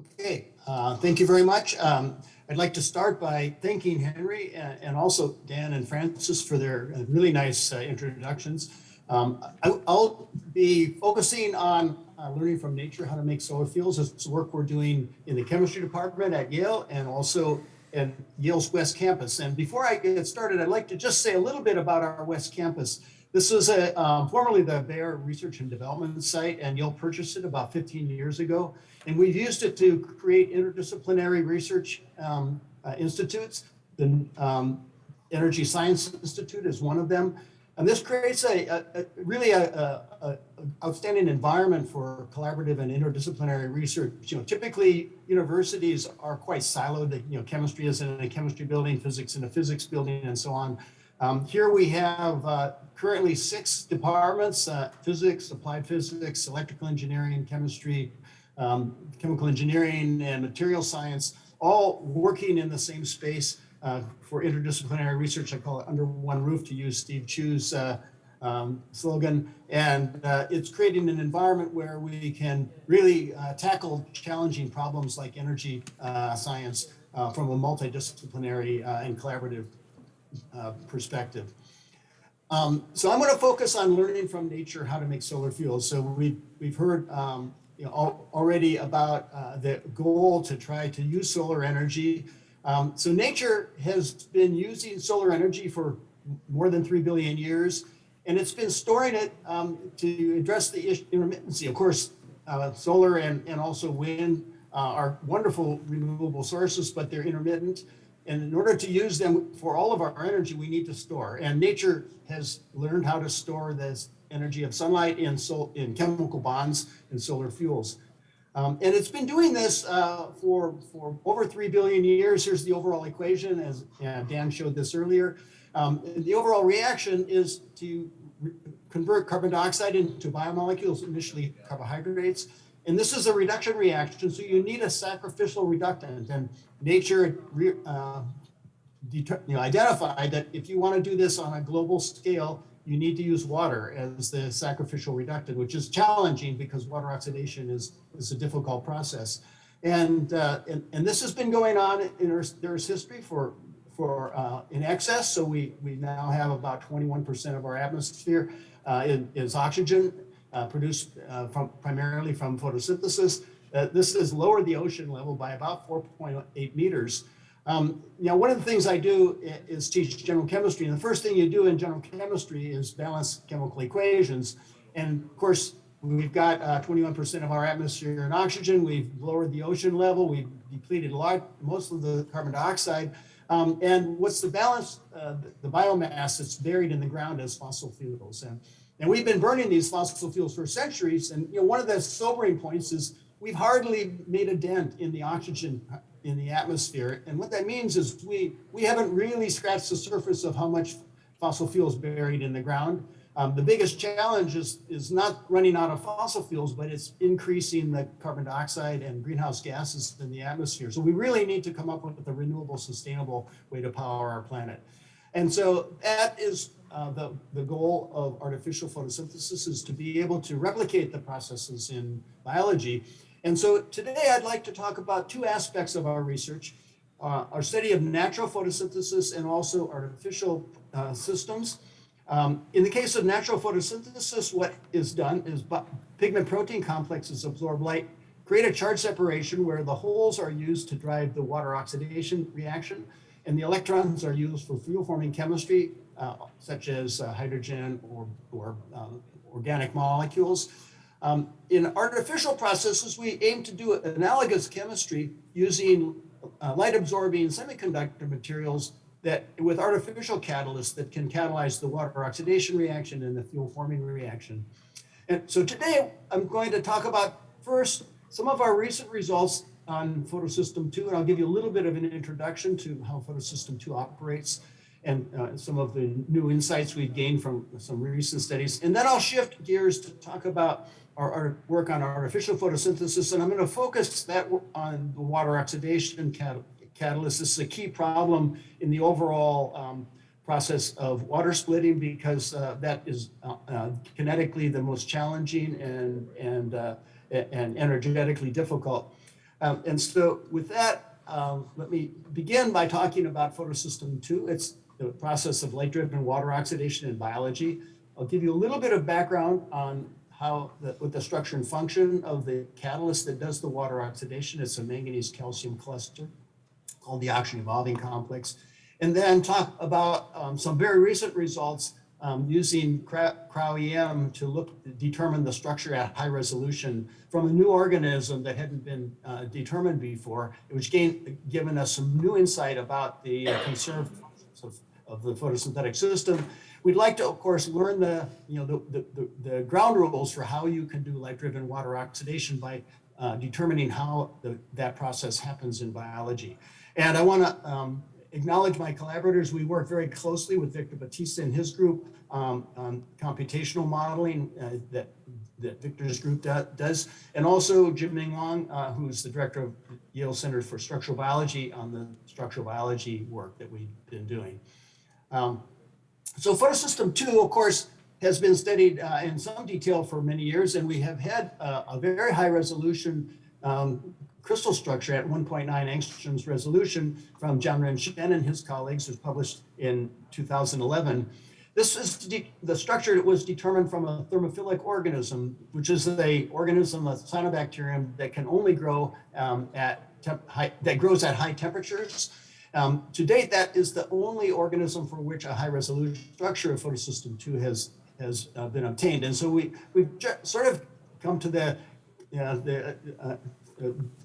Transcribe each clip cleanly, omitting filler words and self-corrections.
Okay, thank you very much. I'd like to start by thanking Henry and also Dan and Francis for their really nice introductions. I'll be focusing on learning from nature how to make solar fuels. It's work we're doing in the chemistry department at Yale and also at Yale's West Campus. And before I get started, I'd like to just say a little bit about our West Campus. This was formerly the Bayer Research and Development site, and Yale purchased it about 15 years ago. And we've used it to create interdisciplinary research institutes. The Energy Science Institute is one of them. And this creates a really outstanding environment for collaborative and interdisciplinary research. Typically universities are quite siloed. Chemistry is in a chemistry building, physics in a physics building, and so on. Here we have currently 6 departments: physics, applied physics, electrical engineering, chemistry, chemical engineering, and material science, all working in the same space for interdisciplinary research. I call it under one roof, to use Steve Chu's slogan. And it's creating an environment where we can really tackle challenging problems like energy science from a multidisciplinary and collaborative perspective. So I'm going to focus on learning from nature how to make solar fuels. So we've heard already about the goal to try to use solar energy. So nature has been using solar energy for more than 3 billion years, and it's been storing it to address the intermittency. Of course, solar and also wind are wonderful renewable sources, but they're intermittent. And in order to use them for all of our energy, we need to store. And nature has learned how to store this energy of sunlight in chemical bonds and solar fuels. And it's been doing this for over 3 billion years. Here's the overall equation, as Dan showed this earlier. The overall reaction is to convert carbon dioxide into biomolecules, initially carbohydrates. And this is a reduction reaction, so you need a sacrificial reductant. And nature identified that if you want to do this on a global scale, you need to use water as the sacrificial reductant, which is challenging because water oxidation is a difficult process. And this has been going on in Earth's history for in excess. So we now have about 21% of our atmosphere is oxygen, produced primarily from photosynthesis. This has lowered the ocean level by about 4.8 meters. One of the things I do is teach general chemistry. And the first thing you do in general chemistry is balance chemical equations. And of course, we've got 21% of our atmosphere in oxygen. We've lowered the ocean level. We've depleted most of the carbon dioxide. And what's the balance? The biomass that's buried in the ground as fossil fuels. And we've been burning these fossil fuels for centuries. And one of the sobering points is we've hardly made a dent in the oxygen in the atmosphere. And what that means is we haven't really scratched the surface of how much fossil fuels buried in the ground. The biggest challenge is not running out of fossil fuels, but it's increasing the carbon dioxide and greenhouse gases in the atmosphere. So we really need to come up with a renewable, sustainable way to power our planet. And so that is the goal of artificial photosynthesis, is to be able to replicate the processes in biology. And so today I'd like to talk about 2 aspects of our research, our study of natural photosynthesis and also artificial systems. In the case of natural photosynthesis, what is done is pigment protein complexes absorb light, create a charge separation where the holes are used to drive the water oxidation reaction, and the electrons are used for fuel forming chemistry, such as hydrogen or organic molecules. In artificial processes, we aim to do analogous chemistry using light absorbing semiconductor materials that with artificial catalysts that can catalyze the water oxidation reaction and the fuel forming reaction. And so today I'm going to talk about first some of our recent results on Photosystem 2, and I'll give you a little bit of an introduction to how Photosystem 2 operates and some of the new insights we've gained from some recent studies. And then I'll shift gears to talk about our work on artificial photosynthesis, and I'm going to focus that on the water oxidation catalyst. This is a key problem in the overall process of water splitting because that is kinetically the most challenging and energetically difficult. And so with that, let me begin by talking about photosystem 2. It's the process of light-driven water oxidation in biology. I'll give you a little bit of background on what the structure and function of the catalyst that does the water oxidation. It's a manganese calcium cluster called the oxygen evolving complex. And then talk about some very recent results using cryo-EM to determine the structure at high resolution from a new organism that hadn't been determined before, which given us some new insight about the conserved functions of the photosynthetic system. We'd like to, of course, learn the ground rules for how you can do light-driven water oxidation by determining how that process happens in biology. And I want to acknowledge my collaborators. We work very closely with Victor Batista and his group on computational modeling that Victor's group does, and also Jim Ming Wong, who's the director of Yale Center for Structural Biology on the structural biology work that we've been doing. So photosystem 2, of course, has been studied in some detail for many years, and we have had a very high resolution crystal structure at 1.9 angstroms resolution from John Ren-Shen and his colleagues, was published in 2011. This is the structure that was determined from a thermophilic organism, which is an organism, a cyanobacterium, that can only grow that grows at high temperatures. To date, that is the only organism for which a high resolution structure of photosystem 2 has been obtained. And so we've sort of come to the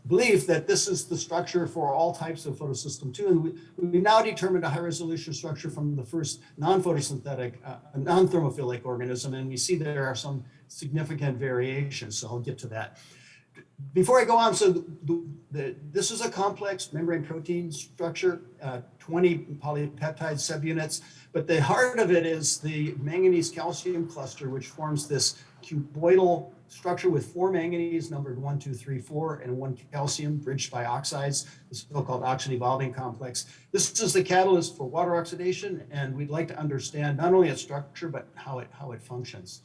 belief that this is the structure for all types of photosystem 2. And we now determined a high resolution structure from the first non-photosynthetic, non-thermophilic organism. And we see there are some significant variations. So I'll get to that. Before I go on, so this is a complex membrane protein structure, 20 polypeptide subunits, but the heart of it is the manganese calcium cluster, which forms this cuboidal structure with 4 manganese numbered 1, 2, 3, 4, and 1 calcium bridged by oxides, the so-called oxygen evolving complex. This is the catalyst for water oxidation, and we'd like to understand not only its structure, but how it functions.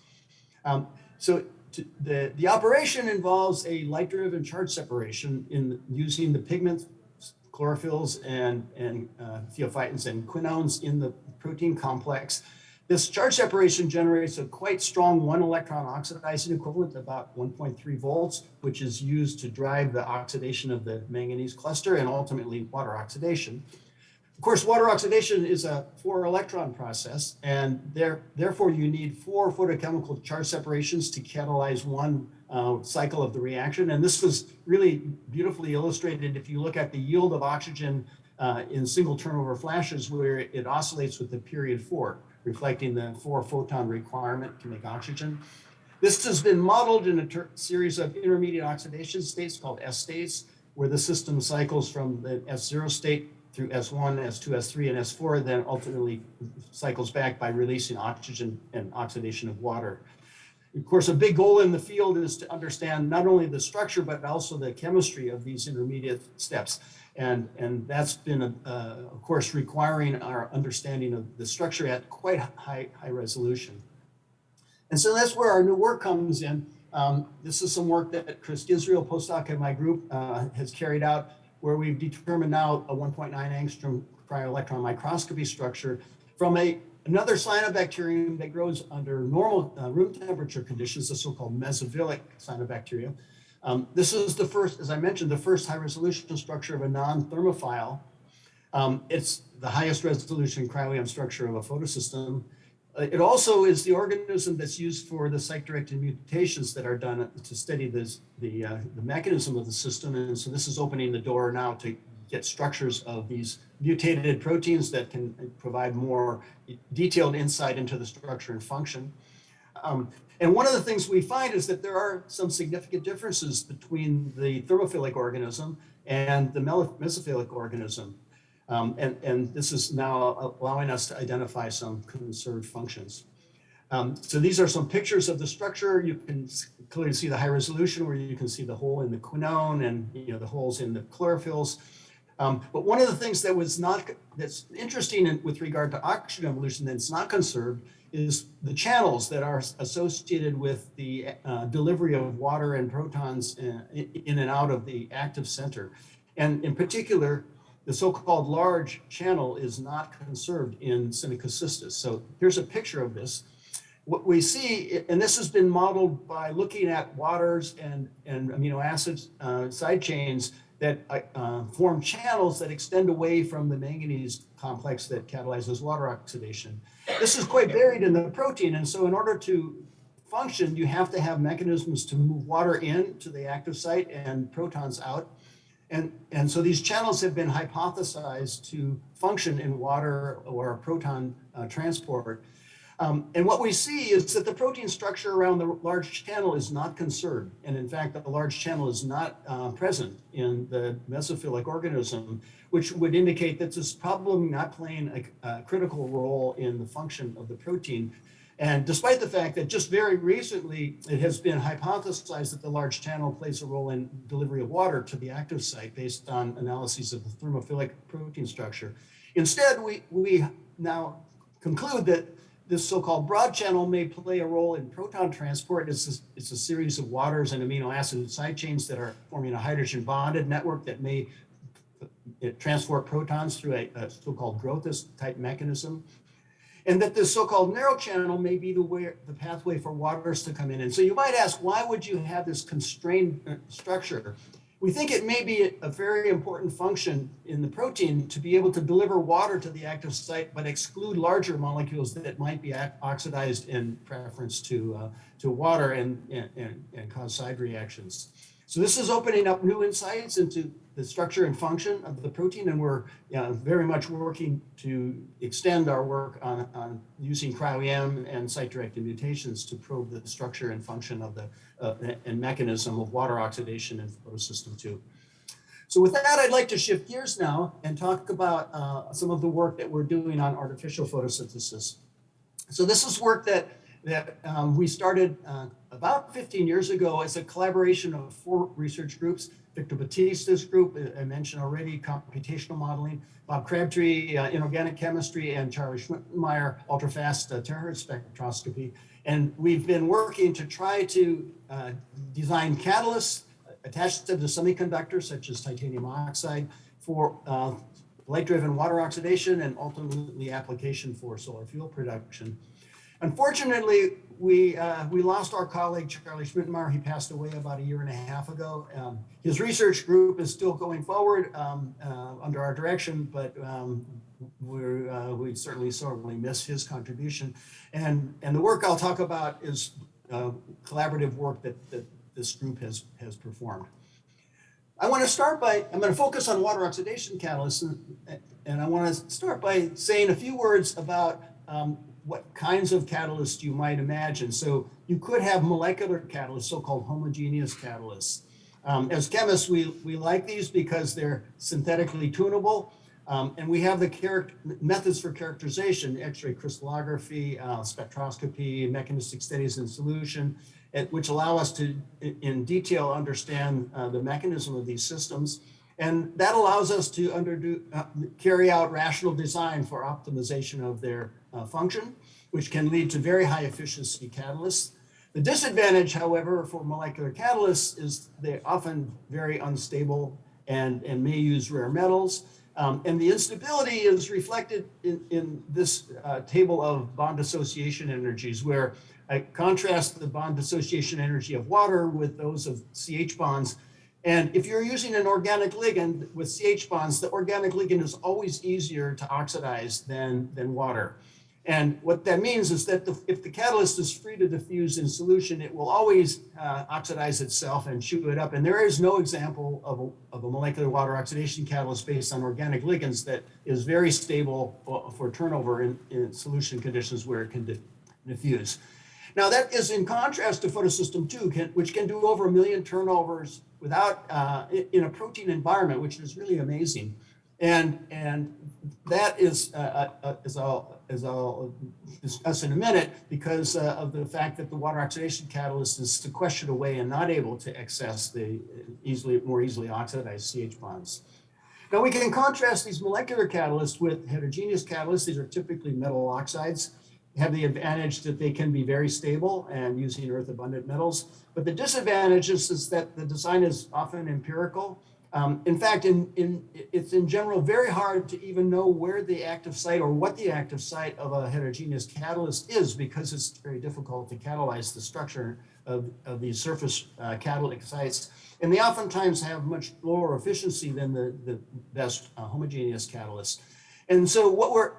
The operation involves a light-driven charge separation in using the pigments, chlorophylls, and thiophytins and quinones in the protein complex. This charge separation generates a quite strong 1-electron oxidizing equivalent, about 1.3 volts, which is used to drive the oxidation of the manganese cluster and ultimately water oxidation. Of course, water oxidation is a 4-electron process, and therefore you need 4 photochemical charge separations to catalyze one cycle of the reaction. And this was really beautifully illustrated if you look at the yield of oxygen in single turnover flashes, where it oscillates with the period 4, reflecting the 4-photon requirement to make oxygen. This has been modeled in a series of intermediate oxidation states called S states, where the system cycles from the S0 state through S1, S2, S3, and S4, then ultimately cycles back by releasing oxygen and oxidation of water. Of course, a big goal in the field is to understand not only the structure, but also the chemistry of these intermediate steps. And that's been, of course, requiring our understanding of the structure at quite high resolution. And so that's where our new work comes in. This is some work that Chris Gisrael, postdoc in my group, has carried out, where we've determined now a 1.9 angstrom cryo-electron microscopy structure from another cyanobacterium that grows under normal room temperature conditions, the so-called mesophilic cyanobacteria. This is the first, as I mentioned, the first high resolution structure of a non-thermophile. It's the highest resolution cryo-EM structure of a photosystem. It also is the organism that's used for the site-directed mutations that are done to study the mechanism of the system. And so this is opening the door now to get structures of these mutated proteins that can provide more detailed insight into the structure and function. And one of the things we find is that there are some significant differences between the thermophilic organism and the mesophilic organism. And this is now allowing us to identify some conserved functions. So these are some pictures of the structure. You can clearly see the high resolution, where you can see the hole in the quinone and the holes in the chlorophylls. But one of the things that's interesting with regard to oxygen evolution that's not conserved is the channels that are associated with the delivery of water and protons in and out of the active center. And in particular, the so-called large channel is not conserved in Synechocystis. So here's a picture of this. What we see, and this has been modeled by looking at waters and amino acids side chains that form channels that extend away from the manganese complex that catalyzes water oxidation. This is quite buried in the protein, and so in order to function, you have to have mechanisms to move water in to the active site and protons out. And so these channels have been hypothesized to function in water or proton transport. And what we see is that the protein structure around the large channel is not conserved. And in fact, the large channel is not present in the mesophilic organism, which would indicate that this is probably not playing a critical role in the function of the protein. And despite the fact that just very recently, it has been hypothesized that the large channel plays a role in delivery of water to the active site based on analyses of the thermophilic protein structure. Instead, we now conclude that this so-called broad channel may play a role in proton transport. It's a series of waters and amino acid side chains that are forming a hydrogen bonded network that may transport protons through a so-called Grothus type mechanism. And that this so-called narrow channel may be the pathway for waters to come in. And so you might ask, why would you have this constrained structure? We think it may be a very important function in the protein to be able to deliver water to the active site, but exclude larger molecules that might be oxidized in preference to water and cause side reactions. So this is opening up new insights into the structure and function of the protein, and we're very much working to extend our work on using cryo-EM and site-directed mutations to probe the structure and function of the and mechanism of water oxidation in photosystem 2. So with that, I'd like to shift gears now and talk about some of the work that we're doing on artificial photosynthesis. So this is work that we started about 15 years ago as a collaboration of 4 research groups. Victor Batista's group, I mentioned already, computational modeling, Bob Crabtree, inorganic chemistry, and Charlie Schmittenmeyer, ultrafast terahertz spectroscopy. And we've been working to try to design catalysts attached to the semiconductors, such as titanium oxide, for light-driven water oxidation and ultimately application for solar fuel production. Unfortunately, we lost our colleague, Charlie Schmittenmeyer. He passed away about a year and a half ago. His research group is still going forward under our direction, but we certainly miss his contribution. And the work I'll talk about is collaborative work that this group has performed. I want to start by, I'm going to focus on water oxidation catalysts, and I want to start by saying a few words about what kinds of catalysts you might imagine. So you could have molecular catalysts, so-called homogeneous catalysts. As chemists, we like these because they're synthetically tunable, and we have the methods for characterization, X-ray crystallography, spectroscopy, mechanistic studies in solution, which allow us to, in detail, understand the mechanism of these systems. And that allows us to carry out rational design for optimization of their function, which can lead to very high efficiency catalysts. The disadvantage, however, for molecular catalysts is they're often very unstable and may use rare metals. And the instability is reflected in this table of bond dissociation energies, where I contrast the bond dissociation energy of water with those of CH bonds. And if you're using an organic ligand with CH bonds, the organic ligand is always easier to oxidize than water. And what that means is that if the catalyst is free to diffuse in solution, it will always oxidize itself and chew it up. And there is no example of a molecular water oxidation catalyst based on organic ligands that is very stable for turnover in solution conditions where it can diffuse. Now that is in contrast to photosystem 2, which can do over 1 million turnovers without in a protein environment, which is really amazing. And that is, as I'll discuss in a minute, because of the fact that the water oxidation catalyst is sequestered away and not able to access the more easily oxidized CH bonds. Now we can contrast these molecular catalysts with heterogeneous catalysts. These are typically metal oxides, have the advantage that they can be very stable and using earth abundant metals. But the disadvantage is that the design is often empirical. In fact, it's in general very hard to even know where the active site or what the active site of a heterogeneous catalyst is, because it's very difficult to catalyze the structure of these surface catalytic sites. And they oftentimes have much lower efficiency than the best homogeneous catalysts. And so what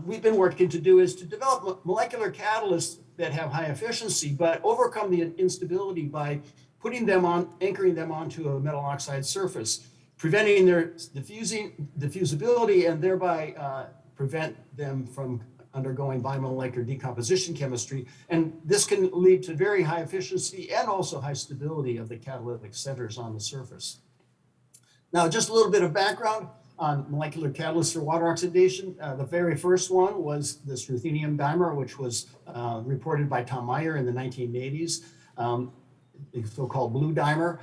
we've been working to do is to develop molecular catalysts that have high efficiency, but overcome the instability by putting them on, anchoring them onto a metal oxide surface, preventing their diffusibility, and thereby prevent them from undergoing bimolecular decomposition chemistry. And this can lead to very high efficiency and also high stability of the catalytic centers on the surface. Now, just a little bit of background on molecular catalysts for water oxidation. The very first one was this ruthenium dimer, which was reported by Tom Meyer in the 1980s. The so-called blue dimer.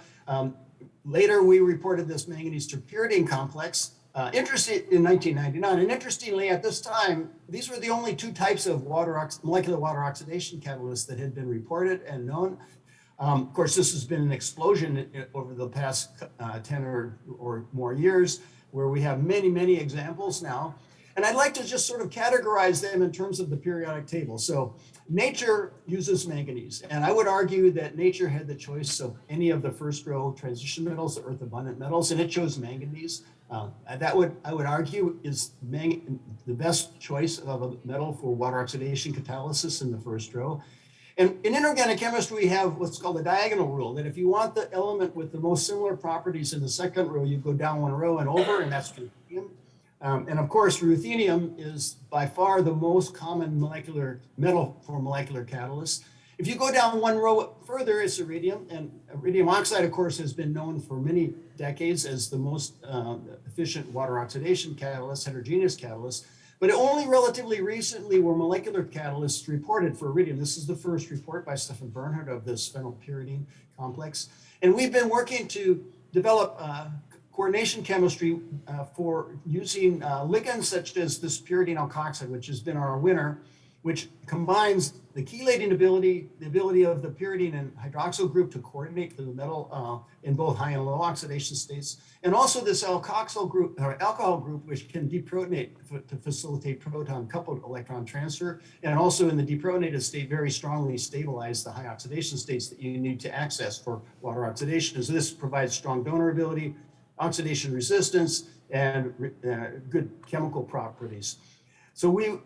Later, we reported this manganese terpyridine complex, interesting in 1999. And interestingly, at this time, these were the only two types of molecular water oxidation catalysts that had been reported and known. Of course, this has been an explosion over the past 10 or more years, where we have many, many examples now. And I'd like to just sort of categorize them in terms of the periodic table. So nature uses manganese, and I would argue that nature had the choice of any of the first row transition metals, the earth abundant metals, and it chose manganese. I would argue is the best choice of a metal for water oxidation catalysis in the first row. And in inorganic chemistry, we have what's called the diagonal rule, that if you want the element with the most similar properties in the second row, you go down one row and over, and that's ruthenium. And of course, ruthenium is by far the most common molecular metal for molecular catalysts. If you go down one row further, it's iridium. And iridium oxide, of course, has been known for many decades as the most efficient water oxidation catalyst, heterogeneous catalyst. But only relatively recently were molecular catalysts reported for iridium. This is the first report by Stefan Bernhard of this phenylpyridine complex. And we've been working to develop coordination chemistry for using ligands such as this pyridine alkoxide, which has been our winner, which combines the chelating ability, the ability of the pyridine and hydroxyl group to coordinate to the metal in both high and low oxidation states, and also this alkoxyl group or alcohol group, which can deprotonate to facilitate proton-coupled electron transfer, and also in the deprotonated state very strongly stabilize the high oxidation states that you need to access for water oxidation. So this provides strong donor ability, oxidation resistance, and good chemical properties. So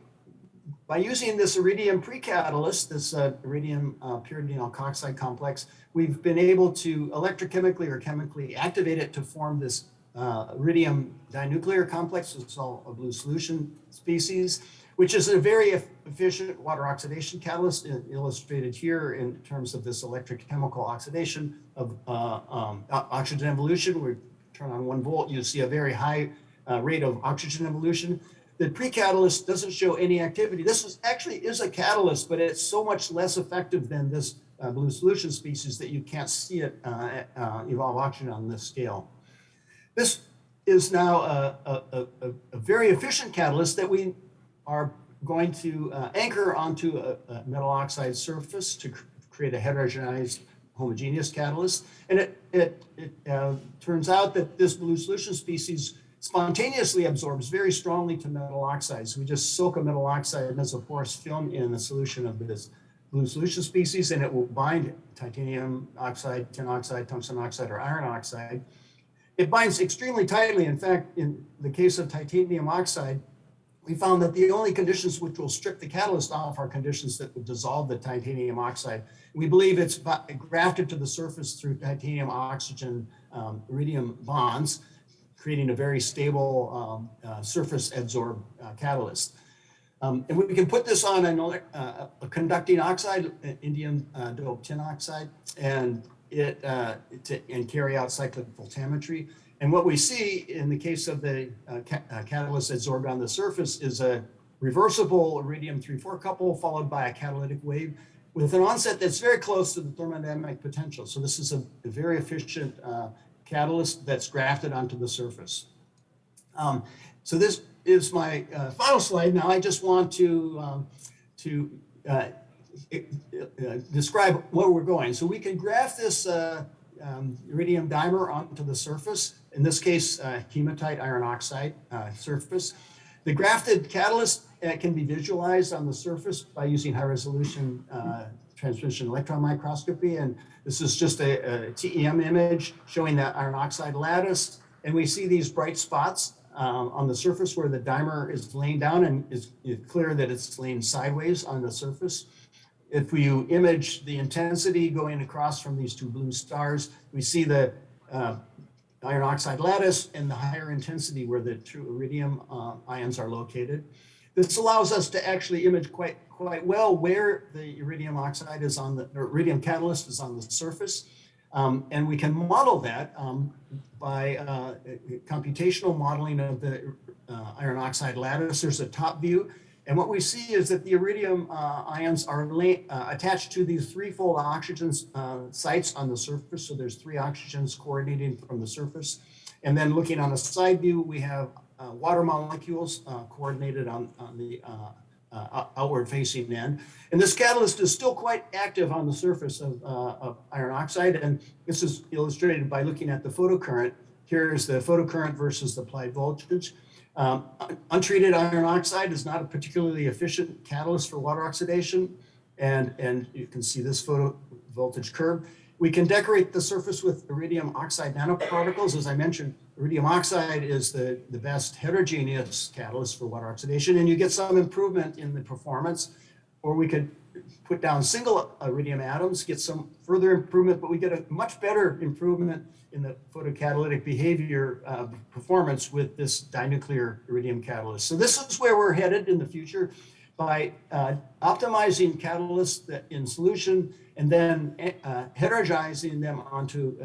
by using this iridium precatalyst, this iridium pyridine alkoxide complex, we've been able to electrochemically or chemically activate it to form this iridium dinuclear complex. It's all a blue solution species, which is a very efficient water oxidation catalyst, illustrated here in terms of this electrochemical oxidation of oxygen evolution. We turn on 1 volt, you see a very high rate of oxygen evolution. The precatalyst doesn't show any activity. This actually is a catalyst, but it's so much less effective than this blue solution species that you can't see it evolve oxygen on this scale. This is now a very efficient catalyst that we are going to anchor onto a metal oxide surface to create a heterogeneized homogeneous catalyst. And it turns out that this blue solution species spontaneously absorbs very strongly to metal oxides. We just soak a metal oxide as a porous film in the solution of this blue solution species, and it will bind titanium oxide, tin oxide, tungsten oxide, or iron oxide. It binds extremely tightly. In fact, in the case of titanium oxide, we found that the only conditions which will strip the catalyst off are conditions that would dissolve the titanium oxide. We believe it's grafted to the surface through titanium oxygen iridium bonds, creating a very stable surface adsorbed catalyst. And we can put this on a conducting oxide, indium doped tin oxide, and carry out cyclic voltammetry. And what we see in the case of the catalyst adsorbed on the surface is a reversible iridium 3,4 couple followed by a catalytic wave with an onset that's very close to the thermodynamic potential. So this is a very efficient catalyst that's grafted onto the surface. So this is my final slide. Now I just want to describe where we're going. So we can graph this iridium dimer onto the surface, in this case, hematite iron oxide surface. The grafted catalyst can be visualized on the surface by using high resolution transmission electron microscopy. And this is just a TEM image showing that iron oxide lattice. And we see these bright spots on the surface where the dimer is laying down, and it's clear that it's laying sideways on the surface. If we image the intensity going across from these two blue stars, we see the iron oxide lattice and the higher intensity where the true iridium ions are located. This allows us to actually image quite well where the iridium oxide is on the, or iridium catalyst is on the surface. And we can model that by computational modeling of the iron oxide lattice. There's a top view. And what we see is that the iridium ions are attached to these threefold oxygen sites on the surface. So there's 3 oxygens coordinating from the surface. And then looking on a side view, we have water molecules coordinated on the outward facing end. And this catalyst is still quite active on the surface of iron oxide. And this is illustrated by looking at the photocurrent. Here is the photocurrent versus the applied voltage. Untreated iron oxide is not a particularly efficient catalyst for water oxidation. And you can see this photovoltage curve. We can decorate the surface with iridium oxide nanoparticles. As I mentioned, iridium oxide is the best heterogeneous catalyst for water oxidation, and you get some improvement in the performance. Or we could put down single iridium atoms, get some further improvement, but we get a much better improvement in the photocatalytic behavior performance with this dinuclear iridium catalyst. So this is where we're headed in the future, by optimizing catalysts that in solution and then heterogenizing them onto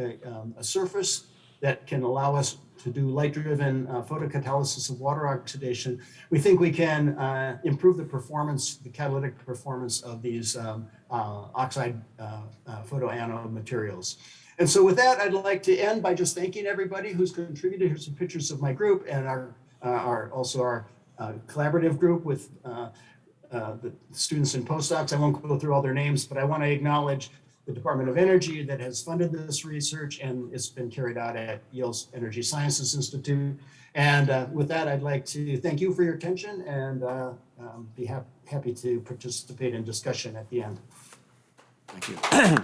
a surface that can allow us to do light-driven photocatalysis of water oxidation. We think we can improve the performance, the catalytic performance of these oxide photoanode materials. And so with that, I'd like to end by just thanking everybody who's contributed. Here's some pictures of my group and also our collaborative group with the students and postdocs. I won't go through all their names, but I want to acknowledge the Department of Energy that has funded this research, and it's been carried out at Yale's Energy Sciences Institute. And with that, I'd like to thank you for your attention and be happy to participate in discussion at the end. Thank you.